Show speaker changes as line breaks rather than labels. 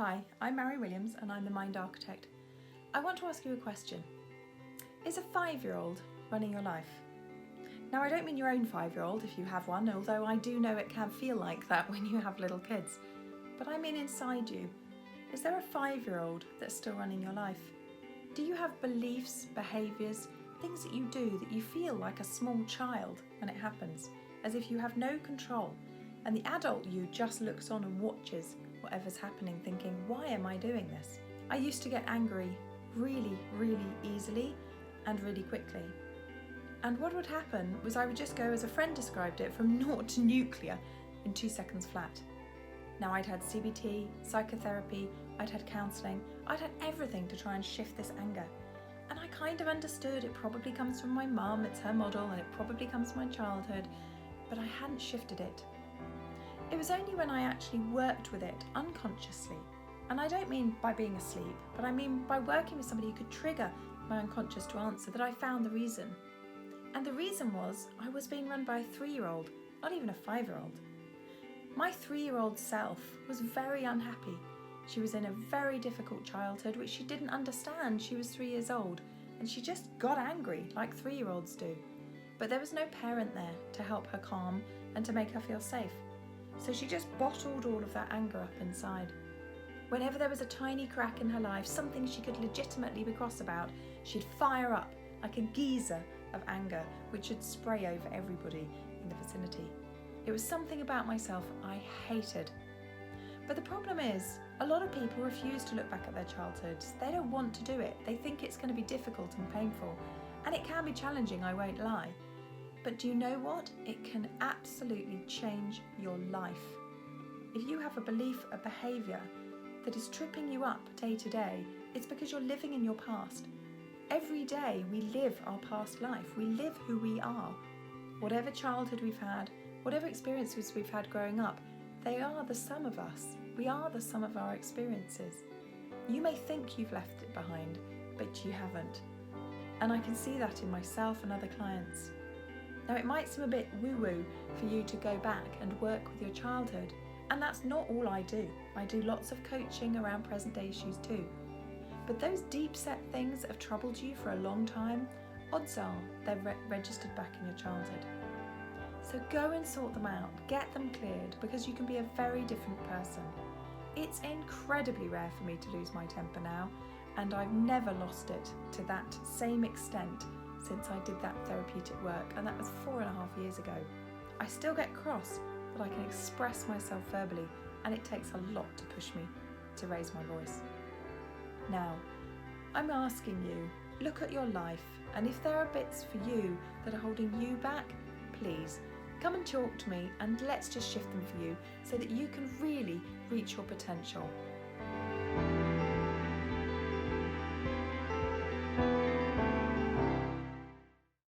Hi, I'm Mary Williams and I'm the Mind Architect. I want to ask you a question. Is a 5-year-old running your life? Now, I don't mean your own 5-year-old if you have one, although I do know it can feel like that when you have little kids. But I mean inside you. Is there a 5-year-old that's still running your life? Do you have beliefs, behaviours, things that you do that you feel like a small child when it happens, as if you have no control, and the adult you just looks on and watches whatever's happening, thinking, why am I doing this? I used to get angry really easily and really quickly. And what would happen was I would just go, as a friend described it, from naught to nuclear in 2 seconds flat. Now, I'd had CBT, psychotherapy, I'd had counselling, I'd had everything to try and shift this anger. And I kind of understood it probably comes from my mum, it's her model, and it probably comes from my childhood, but I hadn't shifted it. It was only when I actually worked with it unconsciously, and I don't mean by being asleep, but I mean by working with somebody who could trigger my unconscious to answer, that I found the reason. And the reason was I was being run by a 3-year-old, not even a 5-year-old. My 3-year-old self was very unhappy. She was in a very difficult childhood which she didn't understand. She was 3 years old and she just got angry like 3-year-olds do. But there was no parent there to help her calm and to make her feel safe. So she just bottled all of that anger up inside. Whenever there was a tiny crack in her life, something she could legitimately be cross about, she'd fire up like a geyser of anger which would spray over everybody in the vicinity. It was something about myself I hated. But the problem is, a lot of people refuse to look back at their childhoods. They don't want to do it. They think it's going to be difficult and painful. And it can be challenging, I won't lie. But do you know what? It can absolutely change your life. If you have a belief, a behaviour that is tripping you up day to day, it's because you're living in your past. Every day we live our past life. We live who we are. Whatever childhood we've had, whatever experiences we've had growing up, they are the sum of us. We are the sum of our experiences. You may think you've left it behind, but you haven't. And I can see that in myself and other clients. Now, it might seem a bit woo-woo for you to go back and work with your childhood, and that's not all I do. I do lots of coaching around present day issues too. But those deep set things that have troubled you for a long time, odds are they're registered back in your childhood. So go and sort them out, get them cleared, because you can be a very different person. It's incredibly rare for me to lose my temper now, and I've never lost it to that same extent since I did that therapeutic work, and that was 4.5 years ago. I still get cross, but I can express myself verbally, and it takes a lot to push me to raise my voice. Now, I'm asking you, look at your life, and if there are bits for you that are holding you back, please come and talk to me, and let's just shift them for you so that you can really reach your potential.